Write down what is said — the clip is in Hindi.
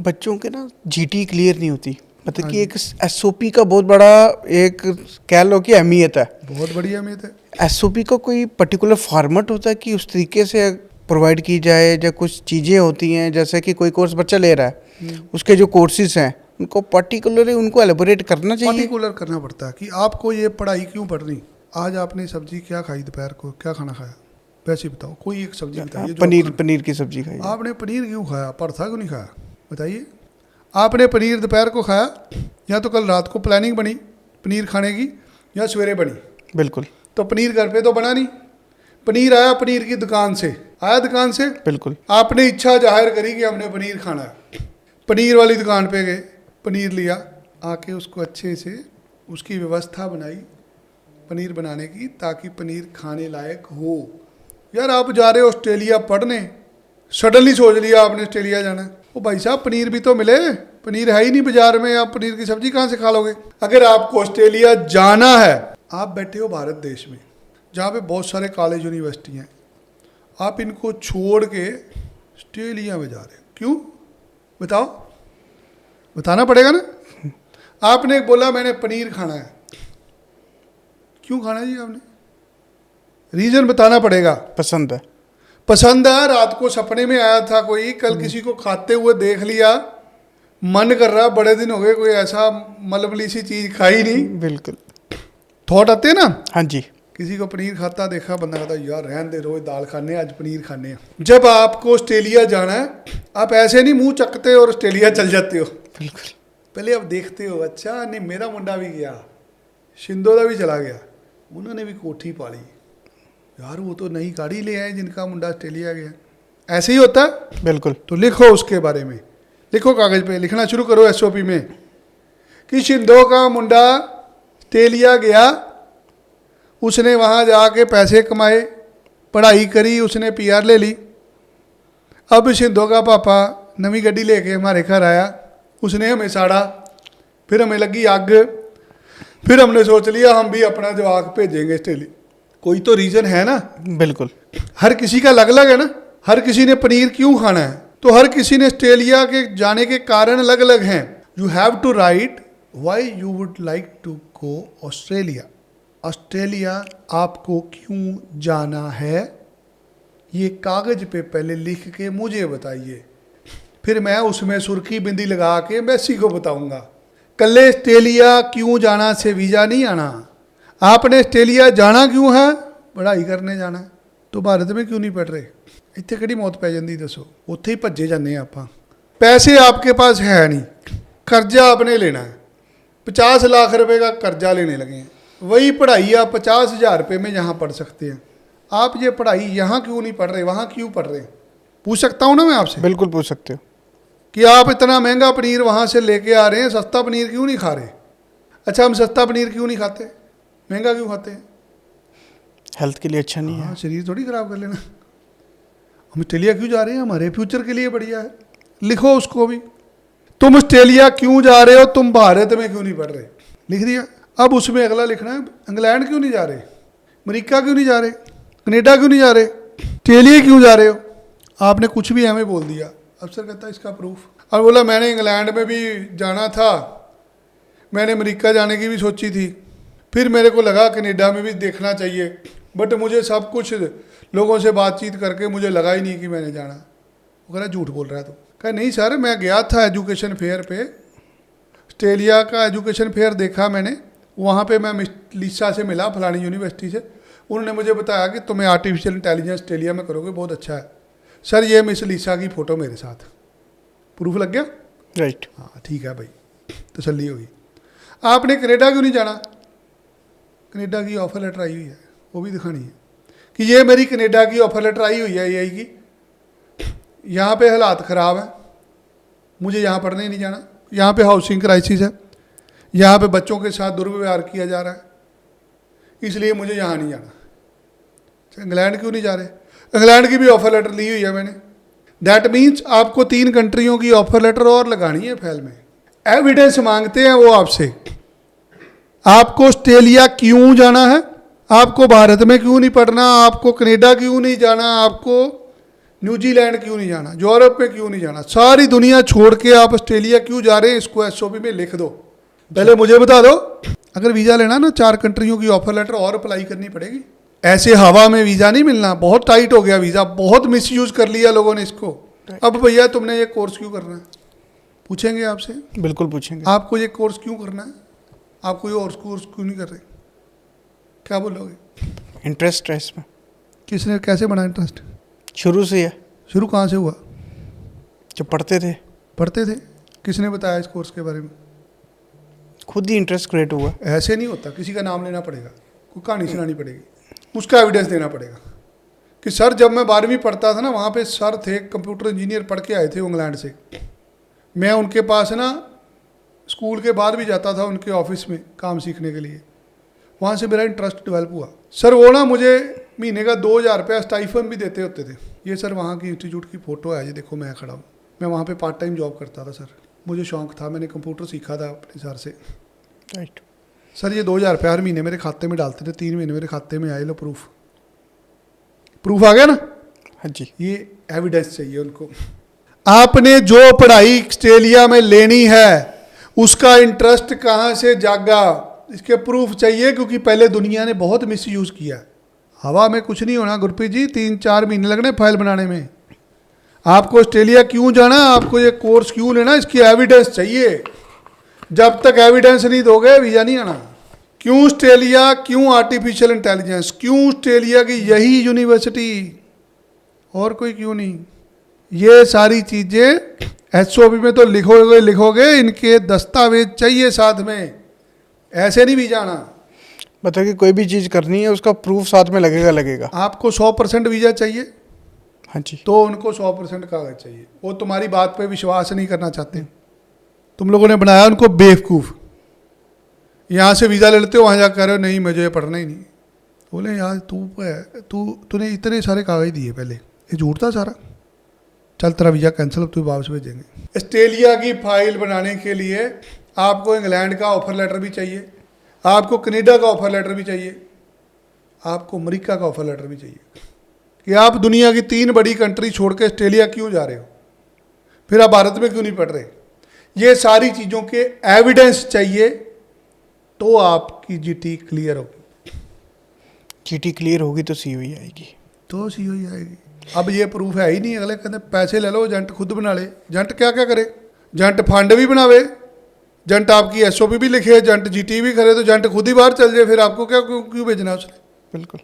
बच्चों के ना जीटी क्लियर नहीं होती, मतलब कि एक एसओपी का बहुत बड़ा एक कह लो कि अहमियत है, बहुत बड़ी अहमियत है। एसओपी का कोई पर्टिकुलर फॉर्मेट होता है कि उस तरीके से प्रोवाइड की जाए, या कुछ चीज़ें होती हैं जैसे कि कोई कोर्स बच्चा ले रहा है उसके जो कोर्सेज हैं उनको पर्टिकुलरली उनको एलेबोरेट करना चाहिए, पर्टिकुलर करना पड़ता है कि आपको ये पढ़ाई क्यों पढ़नी। आज आपने सब्जी क्या खाई, दोपहर को क्या खाना खाया, वैसे बताओ, कोई एक सब्जी बताइए। पनीर की सब्जी खाई। आपने पनीर क्यों खाया, भरथा क्यों नहीं खाया, बताइए। आपने पनीर दोपहर को खाया, या तो कल रात को प्लानिंग बनी पनीर खाने की, या सवेरे बनी। बिल्कुल। तो पनीर घर पे तो बना नहीं, पनीर आया पनीर की दुकान से, आया दुकान से, बिल्कुल। आपने इच्छा जाहिर करी कि हमने पनीर खाना है, पनीर वाली दुकान पे गए, पनीर लिया, आके उसको अच्छे से उसकी व्यवस्था बनाई पनीर बनाने की, ताकि पनीर खाने लायक हो। यार आप जा रहे हो ऑस्ट्रेलिया पढ़ने, सडनली सोच लिया आपने ऑस्ट्रेलिया जाना है, ओ भाई साहब पनीर भी तो मिले, पनीर है ही नहीं बाजार में, आप पनीर की सब्जी कहाँ से खा लोगे। अगर आपको ऑस्ट्रेलिया जाना है, आप बैठे हो भारत देश में जहाँ पे बहुत सारे कॉलेज यूनिवर्सिटी हैं, आप इनको छोड़ के ऑस्ट्रेलिया में जा रहे हो, क्यों बताओ, बताना पड़ेगा ना। आपने बोला मैंने पनीर खाना है, क्यों खाना है जी आपने, रीजन बताना पड़ेगा। पसंद है, पसंद है, रात को सपने में आया था कोई, कल किसी को खाते हुए देख लिया, मन कर रहा, बड़े दिन हो गए कोई ऐसा मलमली सी चीज खाई नहीं। बिल्कुल। थॉट आते हैं ना। हाँ जी। किसी को पनीर खाता देखा, बंदा कहता यार रहन दे, रोज दाल खाने, आज पनीर खाने। जब आपको ऑस्ट्रेलिया जाना है, आप ऐसे नहीं मुंह चकते और ऑस्ट्रेलिया चल जाते हो। बिल्कुल। पहले आप देखते हो, अच्छा नहीं मेरा मुंडा भी गया, शिंदोदा भी चला गया, उन्होंने भी कोठी पाली, यार वो तो नई गाड़ी ले आए जिनका मुंडा ऑस्ट्रेलिया गया। ऐसे ही होता है। बिल्कुल। तो लिखो उसके बारे में, लिखो कागज पे, लिखना शुरू करो एसओपी में कि शिंदो का मुंडा ऑस्ट्रेलिया गया, उसने वहाँ जाके पैसे कमाए, पढ़ाई करी, उसने पीआर ले ली। अब शिंदो का पापा नवी गड्डी लेके हमारे घर आया, उसने हमें साड़ा, फिर हमें लगी आग, फिर हमने सोच लिया हम भी अपना जवाक भेजेंगे ऑस्ट्रेलिया। कोई तो रीज़न है ना। बिल्कुल। हर किसी का अलग अलग है ना। हर किसी ने पनीर क्यों खाना है, तो हर किसी ने ऑस्ट्रेलिया के जाने के कारण अलग अलग हैं। You have to write why you would like to go Australia. Australia आपको क्यों जाना है, ये कागज पे पहले लिख के मुझे बताइए, फिर मैं उसमें सुर्खी बिंदी लगा के मैसी को बताऊंगा। कल ऑस्ट्रेलिया क्यों जाना से वीज़ा नहीं आना। आपने ऑस्ट्रेलिया जाना क्यों है, पढ़ाई करने जाना है, तो भारत में क्यों नहीं पढ़ रहे। ਇੱਥੇ ਕਿਹੜੀ ਮੌਤ ਪੈ ਜਾਂਦੀ ਦੱਸੋ, ਉੱਥੇ ਹੀ ਭੱਜੇ ਜਾਂਦੇ ਆ ਆਪਾਂ। पैसे आपके पास है नहीं, कर्जा आपने लेना है, 50 लाख रुपए का कर्जा लेने लगे हैं, वही पढ़ाई आप 50,000 रुपये में यहाँ पढ़ सकते हैं। आप ये पढ़ाई यहाँ क्यों नहीं पढ़ रहे, वहाँ क्यों पढ़ रहे। पूछ सकता हूँ ना मैं आपसे। बिल्कुल पूछ सकते हो कि आप इतना महंगा पनीर वहाँ से लेके आ रहे हैं, सस्ता पनीर क्यों नहीं खा रहे। अच्छा हम सस्ता पनीर क्यों नहीं खाते, महंगा क्यों खाते हैं। हेल्थ के लिए अच्छा नहीं है। हाँ, शरीर थोड़ी खराब कर लेना। हम ऑस्ट्रेलिया क्यों जा रहे हैं, हमारे फ्यूचर के लिए बढ़िया है। लिखो उसको भी, तुम ऑस्ट्रेलिया क्यों जा रहे हो, तुम भारत में क्यों नहीं पढ़ रहे, लिख दिया। अब उसमें अगला लिखना है, इंग्लैंड क्यों नहीं जा रहे, अमेरिका क्यों नहीं जा रहे, कनेडा क्यों नहीं जा रहे, ऑस्ट्रेलिया क्यों जा रहे हो। आपने कुछ भी हमें बोल दिया। अफसर कहता है इसका प्रूफ। अब बोला मैंने इंग्लैंड में भी जाना था, मैंने अमेरिका जाने की भी सोची थी, फिर मेरे को लगा कनेडा में भी देखना चाहिए, बट मुझे सब कुछ लोगों से बातचीत करके मुझे लगा ही नहीं कि मैंने जाना। वो कह रहा झूठ बोल रहा है। तो कहा नहीं सर, मैं गया था एजुकेशन फेयर पे, ऑस्ट्रेलिया का एजुकेशन फेयर देखा मैंने, वहाँ पे मैं मिस लीसा से मिला फलानी यूनिवर्सिटी से, उन्होंने मुझे बताया कि तुम्हें आर्टिफिशियल इंटेलिजेंस ऑस्ट्रेलिया में करोगे, बहुत अच्छा है। सर ये मिस लीसा की फ़ोटो मेरे साथ, प्रूफ लग गया। राइट। हाँ ठीक है भाई, तसल्ली होगी। आपने कनेडा क्यों नहीं जाना, कनेडा की ऑफ़र लेटर आई हुई है, वो भी दिखानी है कि ये मेरी कनेडा की ऑफ़र लेटर आई हुई है, यही की यहाँ पे हालात ख़राब हैं, मुझे यहाँ पढ़ने नहीं जाना, यहाँ पे हाउसिंग क्राइसिस है, यहाँ पे बच्चों के साथ दुर्व्यवहार किया जा रहा है, इसलिए मुझे यहाँ नहीं जाना। इंग्लैंड क्यों नहीं जा रहे, इंग्लैंड की भी ऑफ़र लेटर ली हुई है मैंने। दैट मीन्स आपको 3 कंट्रियों की ऑफ़र लेटर और लगानी है फाइल में। एविडेंस मांगते हैं वो आपसे, आपको ऑस्ट्रेलिया क्यों जाना है, आपको भारत में क्यों नहीं पढ़ना, आपको कनेडा क्यों नहीं जाना, आपको न्यूजीलैंड क्यों नहीं जाना, यूरोप में क्यों नहीं जाना, सारी दुनिया छोड़ के आप ऑस्ट्रेलिया क्यों जा रहे हैं, इसको एसओपी में लिख दो। पहले मुझे बता दो, अगर वीज़ा लेना ना 4 कंट्रियों की ऑफर लेटर और अप्लाई करनी पड़ेगी। ऐसे हवा में वीज़ा नहीं मिलना, बहुत टाइट हो गया वीज़ा, बहुत मिसयूज कर लिया लोगों ने इसको। अब भैया तुमने ये कोर्स क्यों करना है, पूछेंगे आपसे, बिल्कुल पूछेंगे। आपको ये कोर्स क्यों करना है, आप कोई और कोर्स क्यों नहीं कर रहे, क्या बोलोगे? इंटरेस्ट है इसमें, किसने कैसे बना इंटरेस्ट? शुरू से है, शुरू कहाँ से हुआ? जब पढ़ते थे पढ़ते थे। किसने बताया इस कोर्स के बारे में? खुद ही इंटरेस्ट क्रिएट हुआ। ऐसे नहीं होता, किसी का नाम लेना पड़ेगा, कोई कहानी सुनानी पड़ेगी, उसका एविडेंस देना पड़ेगा कि सर जब मैं 12वीं पढ़ता था ना, वहाँ पे सर थे कंप्यूटर इंजीनियर पढ़ के आए थे इंग्लैंड से, मैं उनके पास ना स्कूल के बाद भी जाता था उनके ऑफिस में काम सीखने के लिए, वहाँ से मेरा इंटरेस्ट डेवलप हुआ। सर वो ना मुझे महीने का 2000 रुपया स्टाइफन भी देते होते थे। ये सर वहाँ की इंस्टीट्यूट की फ़ोटो है, ये देखो मैं खड़ा हूँ, मैं वहाँ पे पार्ट टाइम जॉब करता था। सर मुझे शौक़ था, मैंने कंप्यूटर सीखा था अपने सर से। राइट सर ये 2000 रुपया हर महीने मेरे खाते में डालते थे, 3 महीने मेरे खाते में आए, लो प्रूफ आ गया ना। हाँ जी, ये एविडेंस चाहिए उनको। आपने जो पढ़ाई ऑस्ट्रेलिया में लेनी है उसका इंटरेस्ट कहाँ से जागा, इसके प्रूफ चाहिए, क्योंकि पहले दुनिया ने बहुत मिसयूज़ किया। हवा में कुछ नहीं होना गुरप्रीत जी, 3-4 महीने लगने फाइल बनाने में। आपको ऑस्ट्रेलिया क्यों जाना, आपको ये कोर्स क्यों लेना, इसकी एविडेंस चाहिए। जब तक एविडेंस नहीं दोगे वीज़ा नहीं आना। क्यों ऑस्ट्रेलिया, क्यों आर्टिफिशियल इंटेलिजेंस, क्यों ऑस्ट्रेलिया की यही यूनिवर्सिटी, और कोई क्यों नहीं। ये सारी चीज़ें एसओपी में तो लिखोगे, इनके दस्तावेज चाहिए साथ में, ऐसे नहीं वीज़ा आना। मतलब कि कोई भी चीज़ करनी है उसका प्रूफ साथ में लगेगा। आपको 100% वीज़ा चाहिए, हाँ जी, तो उनको 100% कागज चाहिए। वो तुम्हारी बात पे विश्वास नहीं करना चाहते, तुम लोगों ने बनाया उनको बेवकूफ़। यहाँ से वीज़ा ले लेते हो, वहाँ जा कर रहे हो नहीं मुझे पढ़ना ही नहीं। बोले यार तूने इतने सारे कागज दिए पहले, ये झूठ था सारा, चल तेरा वीज़ा कैंसिल, अब तू वापस भेजेंगे। ऑस्ट्रेलिया की फाइल बनाने के लिए आपको इंग्लैंड का ऑफर लेटर भी चाहिए, आपको कनाडा का ऑफर लेटर भी चाहिए, आपको अमेरिका का ऑफर लेटर भी चाहिए, कि आप दुनिया की 3 बड़ी कंट्री छोड़ के ऑस्ट्रेलिया क्यों जा रहे हो, फिर आप भारत में क्यों नहीं पढ़ रहे। ये सारी चीज़ों के एविडेंस चाहिए, तो आपकी जीटी क्लियर होगी। जीटी क्लियर होगी तो सीओई आएगी, तो सीओई आएगी। अब ये प्रूफ है ही नहीं, अगले कहते पैसे ले लो, एजेंट खुद बना ले। एजेंट क्या क्या करे, एजेंट फंड भी बनावे, एजेंट आपकी एसओपी भी लिखे, एजेंट जीटी भी करे, तो एजेंट खुद ही बाहर चल जाए, फिर आपको क्या क्यों भेजना उसने। बिल्कुल।